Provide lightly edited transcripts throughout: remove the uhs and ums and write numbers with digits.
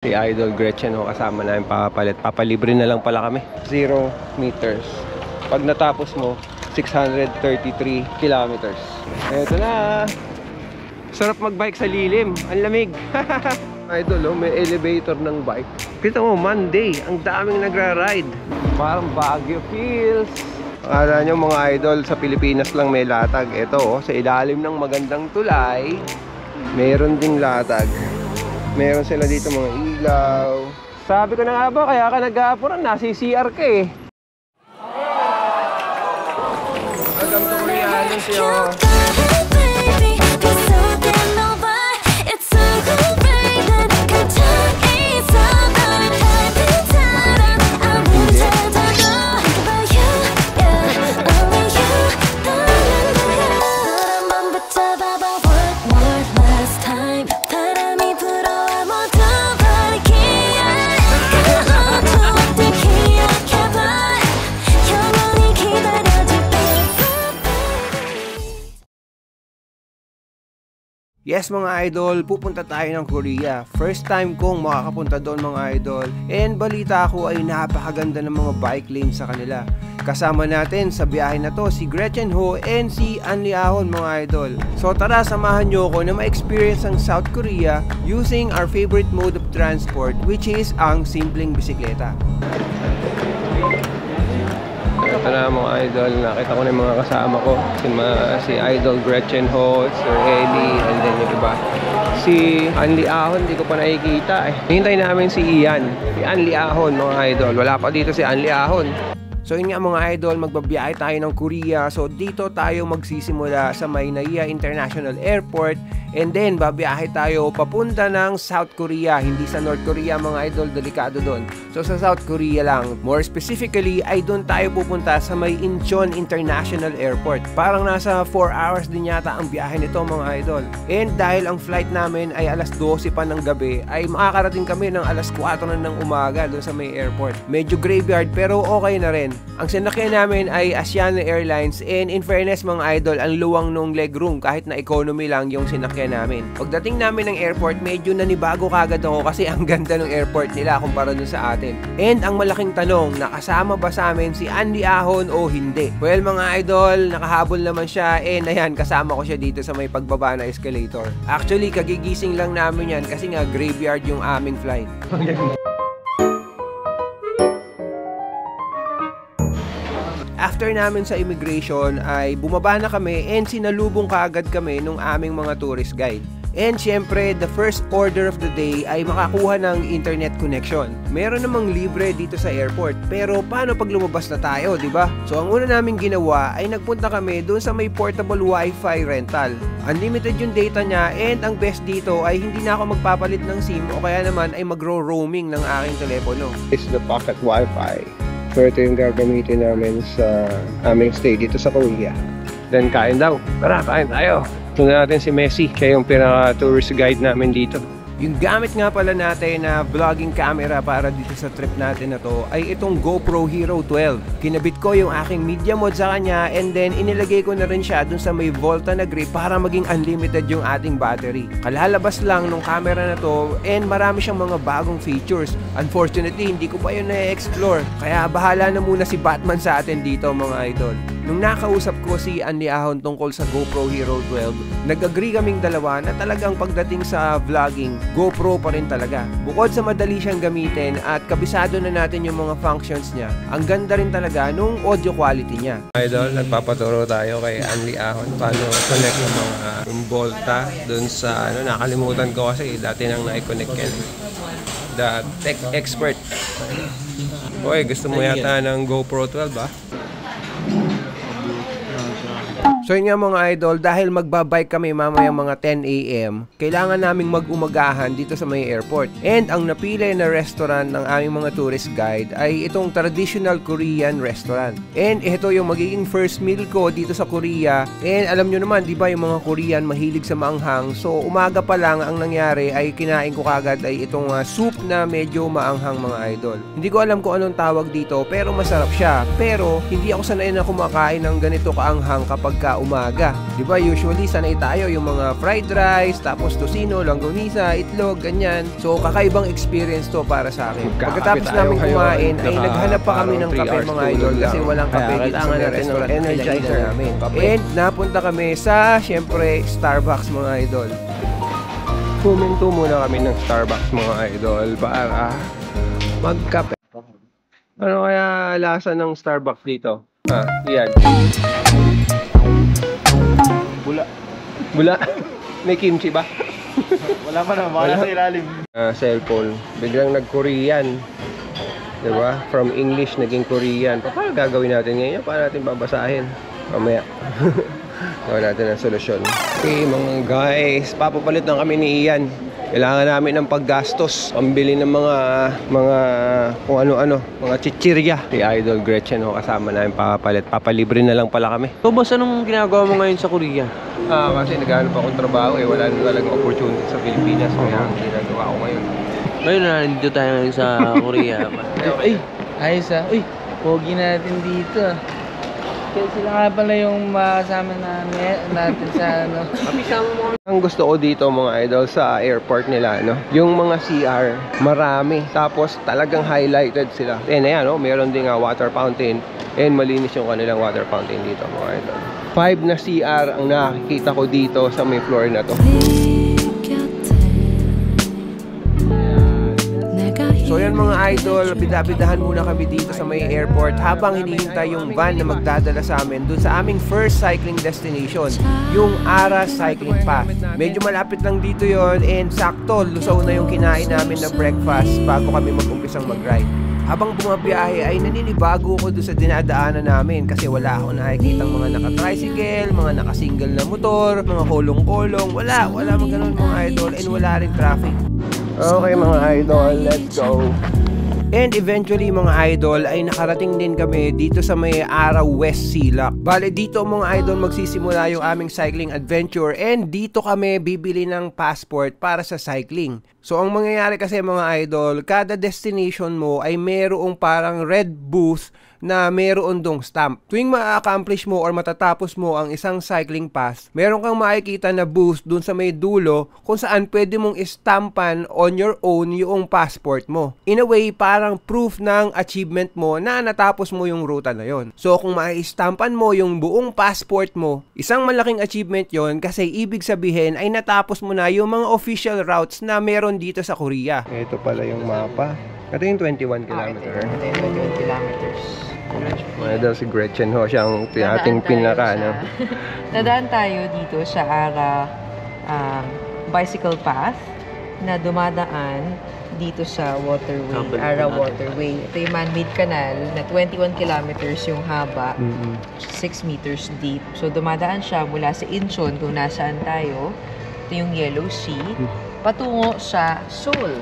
Si Idol Gretchen ho, kasama namin papalit. Papalibre na lang pala kami. 0 meters. Pag natapos mo, 633 kilometers. Eto na. Sarap magbike sa lilim. Ang lamig. Idol, oh, may elevator ng bike. Kita mo, Monday. Ang daming nagra-ride. Parang Baguio feels. Akala nyo mga idol, sa Pilipinas lang may latag. Ito, oh, sa ilalim ng magandang tulay, meron ding latag. Meron sila dito mga ilaw. Sabi ko na nga ba, kaya ka nag-aapuran, nasi CR ka eh. Welcome to Korea, siyo. Yes mga idol, pupunta tayo ng Korea. First time kong makakapunta doon mga idol. And balita ko ay napakaganda ng mga bike lanes sa kanila. Kasama natin sa biyahe na to si Gretchen Ho and si Anli Ahon mga idol. So tara, samahan nyo ako na ma-experience ang South Korea using our favorite mode of transport, which is ang simpleng bisikleta. Ito na mga idol, nakita ko na yung mga kasama ko. Si Idol Gretchen Ho, Sir Eli, and then yung iba. Si Anli Ahon, hindi ko pa nakikita eh. Hintay namin si Ian. Si Anli Ahon mga idol. Wala pa dito si Anli Ahon. So yun nga mga idol, magbabiyahe tayo ng Korea. So dito tayo magsisimula sa may Naiya International Airport. And then babiyahe tayo papunta ng South Korea. Hindi sa North Korea mga idol, delikado doon. So sa South Korea lang. More specifically ay doon tayo pupunta sa may Incheon International Airport. Parang nasa 4 hours din yata ang biyahe nito mga idol. And dahil ang flight namin ay alas 12 pa ng gabi, ay makakarating kami ng alas 4 na ng umaga doon sa may airport. Medyo graveyard pero okay na rin. Ang sinakyan namin ay Asiana Airlines, and in fairness mga idol, ang luwang nung legroom kahit na economy lang yung sinakyan namin. Pagdating namin ng airport, medyo nanibago kagad ako kasi ang ganda ng airport nila kumpara dun sa atin. And ang malaking tanong, nakasama ba sa amin si Anli Ahon o hindi? Well mga idol, nakahabol naman siya, and ayan, kasama ko siya dito sa may pagbaba na escalator. Actually, kagigising lang namin yan kasi nga graveyard yung aming flight. After namin sa immigration ay bumaba na kami and sinalubong kaagad kami nung aming mga tourist guide. And syempre, the first order of the day ay makakuha ng internet connection. Meron namang libre dito sa airport, pero paano pag lumabas na tayo, di ba? So ang una namin ginawa ay nagpunta kami doon sa may portable wifi rental. Unlimited yung data niya, and ang best dito ay hindi na ako magpapalit ng SIM o kaya naman ay magro-roaming ng aking telepono. It's the pocket wifi. So ito yung gagamitin namin sa aming stay dito sa Korea. Then kain daw. Tara, kain tayo. Ito natin si Messi. Siya yung pinaka-tourist guide namin dito. Yung gamit nga pala natin na vlogging camera para dito sa trip natin na to ay itong GoPro Hero 12. Kinabit ko yung aking media mode sa kanya, and then inilagay ko na rin siya dun sa may Volta na grip para maging unlimited yung ating battery. Kalalabas lang nung camera na to, and marami siyang mga bagong features. Unfortunately, hindi ko pa yun na-explore. Kaya bahala na muna si Batman sa atin dito mga idol. Nung nakausap ko si Anli Ahon tungkol sa GoPro Hero 12, nag-agree kaming dalawa na talagang pagdating sa vlogging, GoPro pa rin talaga. Bukod sa madali siyang gamitin at kabisado na natin yung mga functions niya, ang ganda rin talaga nung audio quality niya. Idol, nagpapaturo tayo kay Anli Ahon paano connect yung mga Volta dun sa nakalimutan ko kasi dati nang na-connect yan. The tech expert. Oy, gusto mo yata ng GoPro 12 ba? So yun nga mga idol, dahil magbabike kami mamayang mga 10 AM, kailangan naming mag-umagahan dito sa may airport. And ang napili na restaurant ng aming mga tourist guide ay itong traditional Korean restaurant. And ito yung magiging first meal ko dito sa Korea. And alam nyo naman, di ba yung mga Korean mahilig sa maanghang? So umaga pa lang ang nangyari ay kinain ko kagad ay itong soup na medyo maanghang mga idol. Hindi ko alam kung anong tawag dito pero masarap siya. Pero hindi ako sanay na kumakain ng ganito kaanghang kapag umaga. Di ba usually sanay tayo yung mga fried rice, tapos tocino, longganisa, itlog, ganyan. So kakaibang experience to para sa akin. Pagkatapos namin kumain ay naghanap pa kami ng kape mga idol kasi walang kape dito sa restaurant energizer namin. And napunta kami sa syempre Starbucks mga idol. Huminto muna kami ng Starbucks mga idol para magkape. Ano kaya lasa ng Starbucks dito? Yan. Bula. May kimchi ba? Wala pa naman, wala sa ilalim. Cellphone. Biglang nag-Korean. Diba? From English naging Korean. Paano gagawin natin ngayon? Paano natin babasahin? Mamaya. Gawin natin ang solusyon. Okay mga guys, papapalit lang kami ni Ian. Kailangan namin ng paggastos, pambili ng mga kung ano-ano, mga chichirya. Si Idol Gretchen kasama namin papapalit. Papalibre na lang pala kami. So boss, anong ginagawa mo ngayon sa Korea? Kasi naghahanap akong trabaho wala na talagang opportunity sa Pilipinas. Kaya ang ginagawa ko ngayon. Ngayon na nandito tayo ngayon sa Korea. Ay, ayos Uy, pogi natin dito Kaya sila nga pala yung makasama natin sa ano. Ang gusto ko dito mga idol sa airport nila, yung mga CR, marami. Tapos talagang highlighted sila. And ayan, meron din nga water fountain. And malinis yung kanilang water fountain dito mga idol. 5 na CR ang nakikita ko dito sa may floor na to. So yan mga idol, bidabidahan muna kami dito sa may airport habang hinihintay yung van na magdadala sa amin dun sa aming first cycling destination, yung Ara Cycling Path. Medyo malapit lang dito yon and sakto, lusaw na yung kinain namin na breakfast bago kami mag-umpisang mag-ride. Habang bumabiyahe ay naninibago ko doon sa dinadaanan namin kasi wala akong nakikita mga naka-tricycle, mga naka-single na motor, mga kolong-kolong, wala mang ganun mga idol and wala rin traffic. Okay mga idol, let's go! And eventually mga idol ay nakarating din kami dito sa may Ara West Silak. Bale dito mga idol magsisimula yung aming cycling adventure and dito kami bibili ng passport para sa cycling. So ang mangyayari kasi mga idol, kada destination mo ay merong parang red booth na meron dong stamp. Tuwing ma-accomplish mo or matatapos mo ang isang cycling pass, meron kang makikita na booth dun sa may dulo kung saan pwede mong istampan on your own yung passport mo. In a way, parang proof ng achievement mo na natapos mo yung ruta na yon. So kung ma-istampan mo yung buong passport mo, isang malaking achievement yon kasi ibig sabihin ay natapos mo na yung mga official routes na meron dito sa Korea. Ito pala yung mapa. Ito yung 21 kilometer. Ito yung 21 kilometers. Daw si Gretchen siya ang ating pinaka Dadaan tayo dito sa Ara bicycle path na dumadaan dito sa waterway, Ara Waterway. Ito yung man-made canal na 21 kilometers yung haba, 6 meters deep. So dumadaan siya mula sa Incheon kung nasaan tayo. Ito yung Yellow Sea patungo sa Seoul,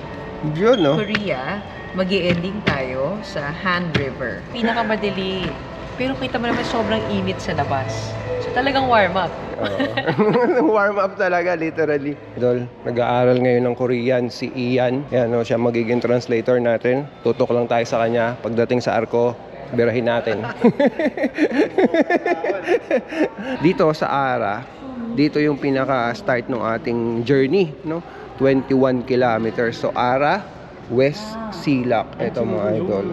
Korea. Mag-i-ending tayo sa Han River. Pinakamadali. Pero kita mo naman sobrang init sa labas. So talagang warm up. Warm up talaga, literally. Idol, nag-aaral ngayon ng Korean si Ian. Yan, siya magiging translator natin. Tutok lang tayo sa kanya. Pagdating sa arko, birahin natin. Dito sa Ara, dito yung pinaka-start ng ating journey, 21 kilometers. So Ara West Silak, ito mga idol.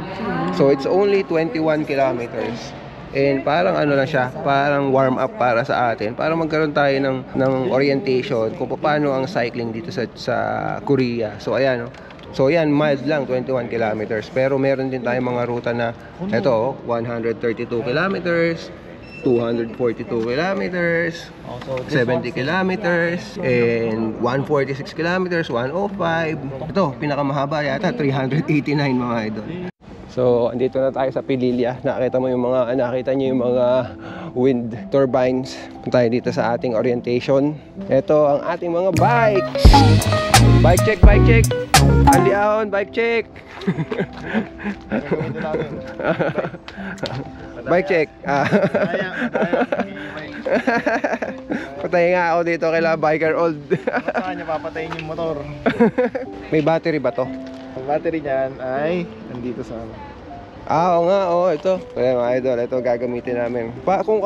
So it's only 21 kilometers. And parang ano lang siya, parang warm up para sa atin. Para magkaroon tayo ng orientation kung paano ang cycling dito sa Korea. So ayan, So yan, mild lang, 21 kilometers. Pero meron din tayong mga ruta na ito, 132 kilometers, 242 kilometers, 70 kilometers, and 146 kilometers, 105. Ito, pinakamahaba yata, 389 mga idol. So, andito na tayo sa Pililya. Nakita niyo yung mga wind turbines. Punta tayo dito sa ating orientation. Ito ang ating mga bikes. Bike check, bike check. Aliaon, bike check. Bike check. Patay nga ako dito kay Biker Old. Saan niya papatayin yung motor? May battery ba to? Ang battery niyan ay nandito sa Oo nga, ito. Kaya mga idol, ito gagamitin namin. Kung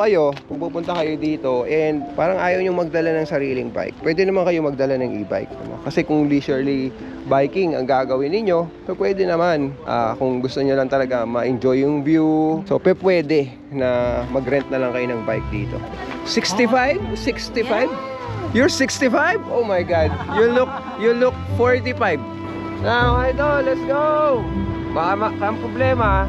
pupunta kayo dito and parang ayaw nyo magdala ng sariling bike, pwede naman kayo magdala ng e-bike. Kasi kung leisurely biking ang gagawin ninyo, so pwede naman. Kung gusto nyo lang talaga ma-enjoy yung view, so pwede na mag-rent na lang kayo ng bike dito. 65? 65? You're 65? Oh my God. You look 45. Now, idol, let's go! Baka ang problema,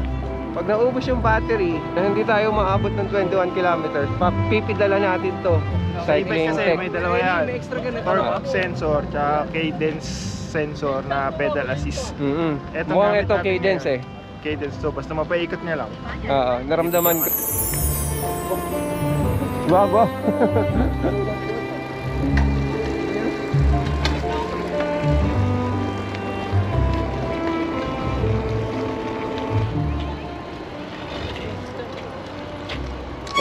pag naubos yung battery, na hindi tayo maabot ng 21 kilometers, pipidala natin to. Cycling kasi tech. may dalawa yan. Torque sensor, tsaka cadence sensor na pedal assist. Mukhang gamit ito natin cadence ngayon. Cadence to, basta mapaikot niya lang. Naramdaman ko. Bago.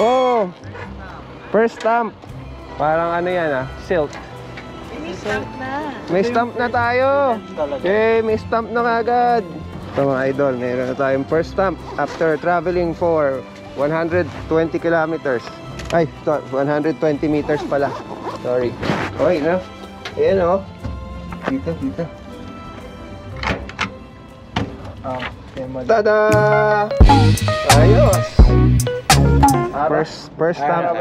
Oh, first stamp. Parang ano yan silk. May stamp na. May stamp na tayo. Okay, may stamp na kagad. So mga idol, meron na tayong first stamp after traveling for 120 kilometers. Ay, 120 meters pala. Sorry. Okay na. Ayan o. Dito. Tada! Ayos! First stamp.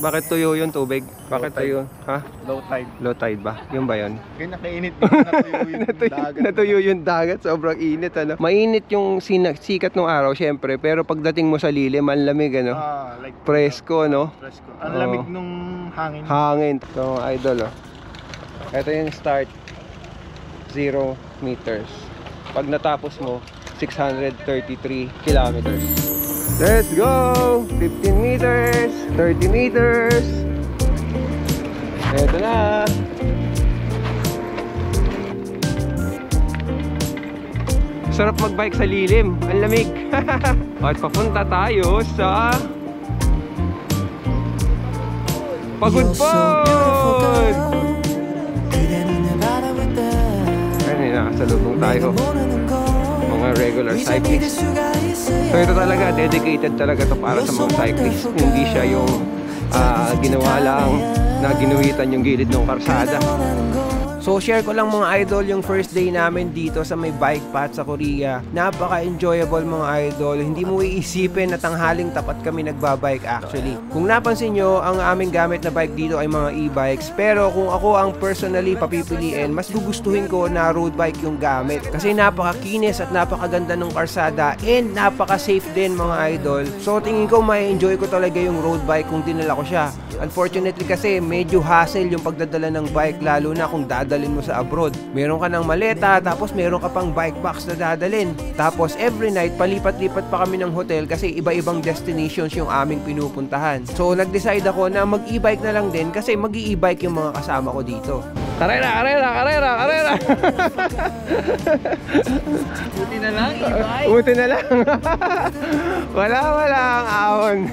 Bakit tuyo yung tubig? Bakit tuyo? Ha? Low tide. Low tide ba? Yung ba yun? Kaya nakainit dito, natuyo yung dagat. Natuyo yung dagat. Sobrang init, ano? Mainit yung sikat ng araw, syempre. Pero pagdating mo sa lilim, ang lamig, ano? Like Presko, no? Presko. Ang lamig nung hangin. Hangin. So, idol, oh. Ito yung start. 0 meters. Pag natapos mo, 633 kilometers. Let's go! 15 meters, 30 meters. Ito na. Sarap magbike sa lilim. Ang lamig. At papunta tayo sa Pagudpod! Ayun, nakasalubong tayo. Mga regular cyclists. So ito talaga, dedicated talaga to para sa mga cyclists. Hindi siya yung ginawa lang na ginuhitan yung gilid ng karsada. So share ko lang mga idol yung first day namin dito sa may bike path sa Korea. Napaka-enjoyable mga idol. Hindi mo iisipin na tanghaling tapat kami nagbabike actually. Kung napansin nyo, ang aming gamit na bike dito ay mga e-bikes. Pero kung ako ang personally papipiliin, mas gugustuhin ko na road bike yung gamit. Kasi napaka-kinis at napakaganda ng karsada and napaka-safe din mga idol. So tingin ko ma-enjoy ko talaga yung road bike kung dinala ko siya. Unfortunately kasi medyo hassle yung pagdadala ng bike lalo na kung dadalhin mo sa abroad. Meron ka ng maleta tapos meron ka pang bike box na dadalhin. Tapos every night palipat-lipat pa kami ng hotel kasi iba-ibang destinations yung aming pinupuntahan. So nag-decide ako na mag-e-bike na lang din kasi mag-e-bike yung mga kasama ko dito. Karera! Buti na lang, e-bike. Buti na lang. wala ang ahon.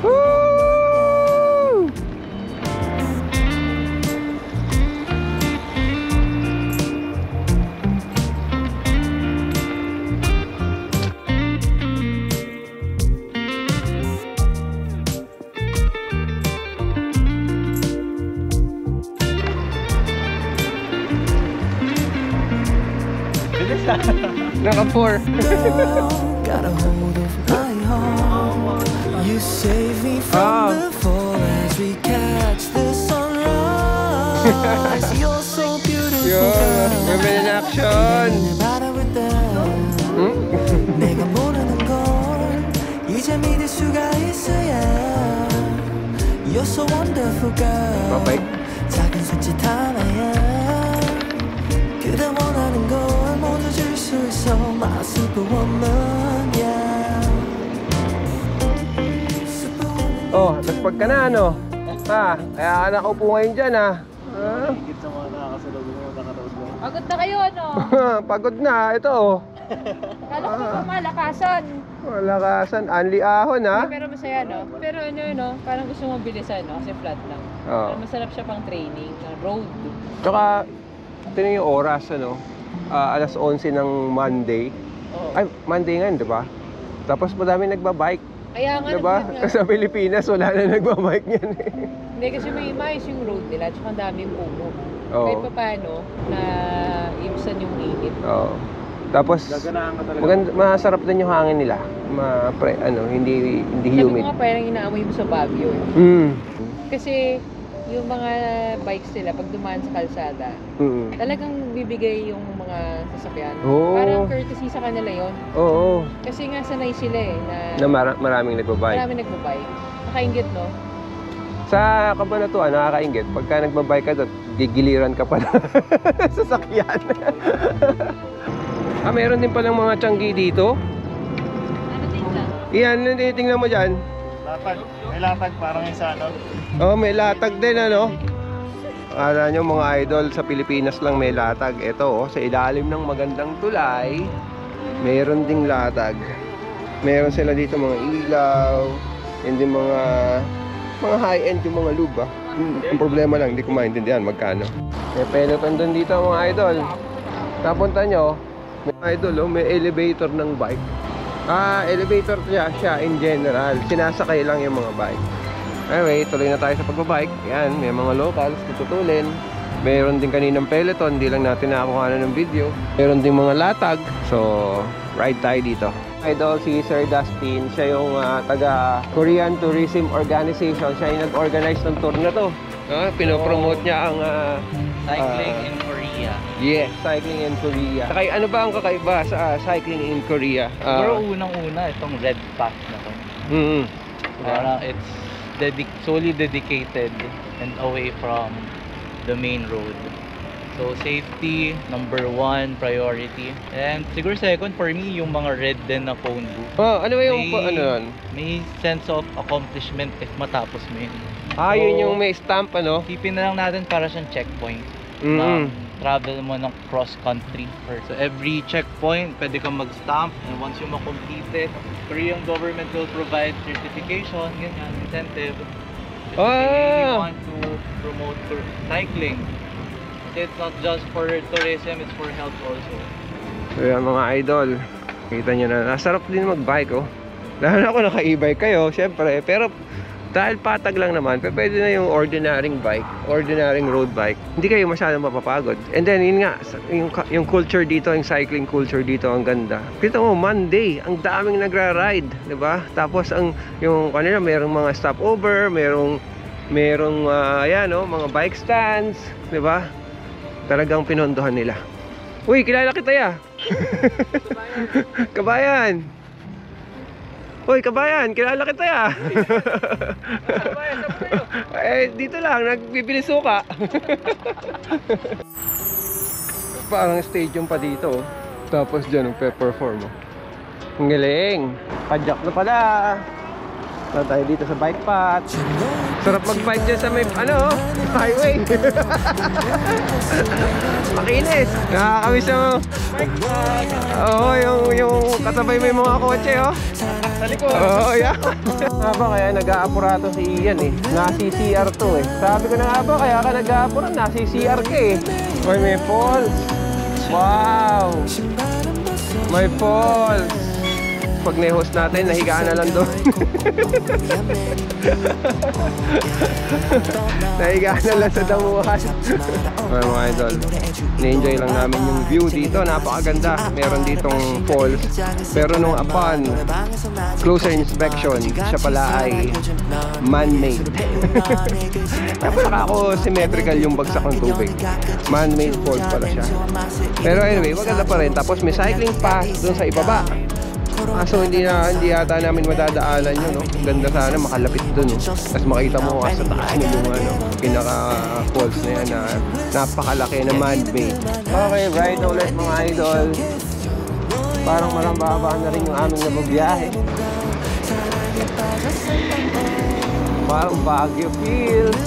Woo! Naka-4. Got a hold of my heart. You save me from the fall as we catch the sunrise. You're so beautiful. Women in action. 내가 모르는 걸 이제 믿을 수가 있어야. You're so wonderful, girl. 작은 손짓 하나야. 그대 원하는 걸 모두 줄 수 있어. My superwoman, yeah. Oh, nagpag ka na, ano? Kaya ka nakaupo ngayon dyan, Higit sa mga nakakasalubong mo, nakaroon mo. Pagod na kayo, ano? Pagod na, ito, oh. Kala ko pa malakasan. Malakasan, anli ahon, ha? Pero masaya, no? Pero ano, parang gusto mong bilisan, no? Kasi flat lang. Oh. Pero masarap siya pang training, road. Tsaka, ito yung oras, ano? Alas 11 ng Monday. Ay, Monday nga, di ba? Tapos madami nagbabike. Kaya nga, Diba? Sa Pilipinas, wala na nagbabike niyan eh. Hindi, kasi may maayos yung road nila, tsaka ang daming puno. Oo. Kahit pa paano, na ibsan yung init. Oo. Tapos, Gaganahan ka talaga. masarap din yung hangin nila. Hindi Sabi humid. ko nga, parang inaamoy mo sa Baguio. Kasi, yung mga bikes nila, pag dumaan sa kalsada, talagang bibigay yung mga sasakyan. Oo. Parang courtesy sa kanila yon. Oo. Kasi nga sanay sila eh, na Maraming nagbabike. marami nagbabike. Nakaingit, no? Sa Cabanatuan, nakakaingit. Pagka nagbabike ka doon, gigiliran ka pa na sasakyan. Meron din palang mga tiyanggi dito. Ano din lang? Iyan, tingnan mo dyan. Latag. May latag parang yung sa ano. Oh, may latag din ano. Akala nyo mga idol, sa Pilipinas lang may latag. Ito sa ilalim ng magandang tulay, mayroon ding latag. Meron sila dito mga ilaw, hindi mga high-end yung mga lube ah. Ang problema lang, hindi ko maintindihan magkano. May peloton doon dito mga idol. Napunta nyo, may idol may elevator ng bike. Elevator siya in general. Sinasakay lang yung mga bike. Anyway, tuloy na tayo sa pagbabike. Yan, may mga locals tututulin. Meron din kaninang peloton, hindi lang natin nakakuha ng video. Meron din mga latag. So, ride tayo dito. Idol si Sir Dustin, siya yung taga Korean Tourism Organization. Siya yung nag-organize ng tour na to. Pinopromote niya ang Cycling in Korea. yes, cycling in Korea. Ano ba ang kakaiba sa cycling in Korea? Siguro unang-una itong red path na to. Parang it's solely dedicated and away from the main road. So safety, number 1 priority. And siguro second for me, yung mga red din na phone booth. Ano ba yung ano yun? May sense of accomplishment if matapos mo yun. Yun yung may stamp ano? Tipin na lang natin para siyang checkpoint. Na travel mo ng cross country. So every checkpoint, pwede kang mag-stamp, and once you ma-complete it, Korean government will provide certification, ganyan, incentive. If they want to promote cycling. It's not just for tourism, it's for health also. So yan mga idol, kita nyo na, nasarap din mag-bike oh. Lalo na ako naka-e-bike kayo, syempre. Pero dahil patag lang naman, pwede na yung ordinaryong bike, ordinaryong road bike. Hindi kayo masyadong mapapagod. And then yun nga, yung culture dito, yung cycling culture dito, ang ganda. Kita mo, Monday, ang daming nagra-ride, di ba? Tapos yung kanila, merong mga stopover, merong mga bike stands, di ba? Talagang pinondohan nila. Uy, kilala kita ya. Kabayan. Uy, kabayan, kilala kita ya. Dito lang, nagbibili suka. Parang stadium pa dito. Tapos dyan, perform. Ang galing. Padjak na pala. Saan tayo dito sa bike path. Sarap mag-bike dyan sa may, highway. Makinis. Nakakamiss yung bike path. Yung kasabay may mga kotse, sa likod. Yeah. Kaya nag-aapurato si Ian Nasi-CR to Sabi ko na kaya ka nag-aapura, nasi-CR ka Uy, may falls. Wow. May falls. Pag na-host natin, nahigaan na lang doon. Nahigaan na lang sa damuhan. Mga idol, na-enjoy lang namin yung view dito. Napakaganda. Meron ditong falls. Pero nung upon closer inspection, siya pala ay man-made. Napaka ako symmetrical yung bagsak ng tubig. Man-made falls pala siya. Pero anyway, maganda pa rin. Tapos may cycling path doon sa ibaba. So hindi yata namin madadaanan yun, Ganda sana makalapit dun, Tapos makita mo sa taas mo yung pinaka-falls na yan na napakalaki na man-made. Okay, ride na ulit mga idol. Parang marambaba na rin yung aming nababiyahe. Parang Baguio feels.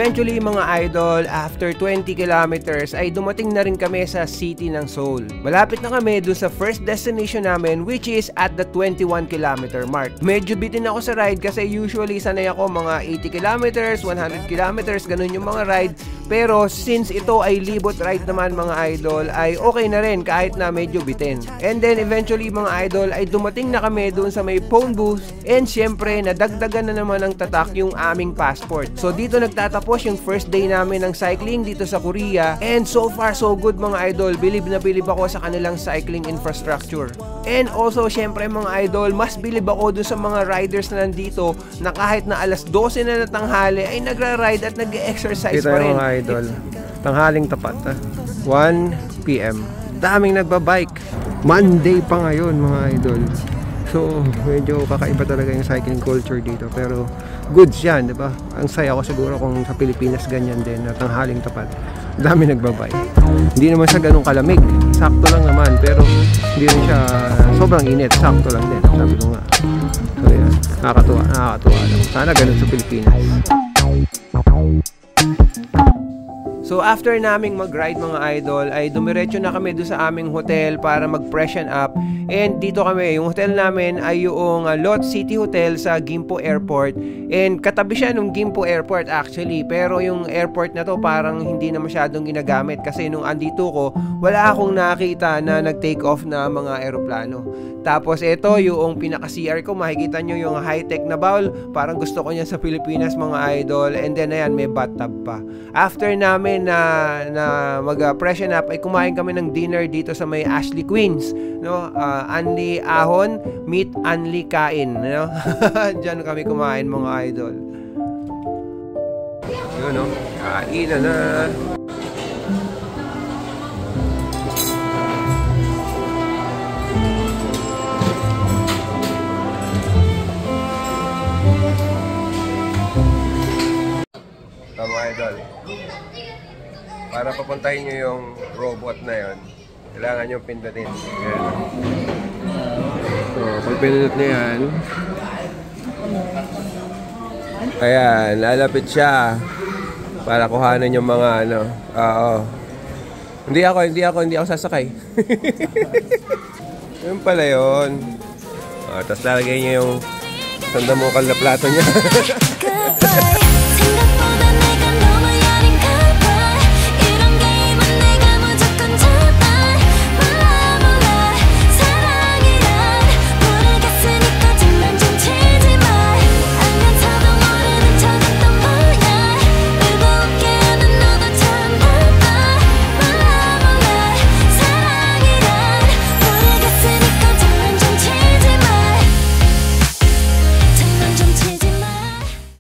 Eventually mga idol, after 20 kilometers ay dumating na rin kami sa city ng Seoul. Malapit na kami dun sa first destination namin, which is at the 21 kilometer mark. Medyo bitin ako sa ride kasi usually sanay ako mga 80 kilometers, 100 kilometers, ganun yung mga ride. Pero since ito ay libot ride naman mga idol, ay okay na rin kahit na medyo bitin. And then eventually mga idol ay dumating na kami dun sa may phone booth, and syempre nadagdagan na naman ng tatak yung aming passport. So dito nagtatapos yung first day namin ng cycling dito sa Korea, and so far so good mga idol. Bilib na bilib ako sa kanilang cycling infrastructure. And also syempre mga idol, mas bilib ako dun sa mga riders na nandito na kahit na alas 12 na ng tanghali ay nagra-ride at nag-exercise pa rin. Mga idol, tanghaling tapat 1 PM. Daming nagbabike. Monday pa ngayon mga idol. So medyo kakaiba talaga yung cycling culture dito, pero goods yan, di ba? Ang saya ko siguro kung sa Pilipinas ganyan din na tanghaling tapat. Dami nagbabike. Hindi naman siya ganun kalamig, sakto lang naman, pero hindi rin siya sobrang init, sakto lang din, sabi ko nga. So yan, nakakatuwa lang. Sana ganun sa Pilipinas. So after naming mag-ride mga idol ay dumiretso na kami doon sa aming hotel para mag-freshen up. And dito kami, yung hotel namin ay yung Lot City Hotel sa Gimpo Airport. And katabi siya nung Gimpo Airport actually. Pero yung airport na to parang hindi na masyadong ginagamit kasi nung andito ko, wala akong nakita na nag-take off na mga aeroplano. Tapos ito yung pinaka-CR ko, makikita nyo yung high-tech na bowl. Parang gusto ko niya sa Pilipinas mga idol. And then ayan, may bathtub pa. After namin na mag-freshen up ay kumain kami ng dinner dito sa may Ashley Queens, no? Anli Ahon meet Anli Kain, no? Diyan kami kumain mga idol. Yun, no? Kain na. Mga idol, para papuntahin nyo yung robot na yon, kailangan nyo pindutin. Ayan. So, pag pinundot na yan, ayan, lalapit siya para kuhanin yung mga ano. Oo. Hindi ako sasakay. Yun pala yun. Tapos lalagay nyo yung sandamukal na plato niya.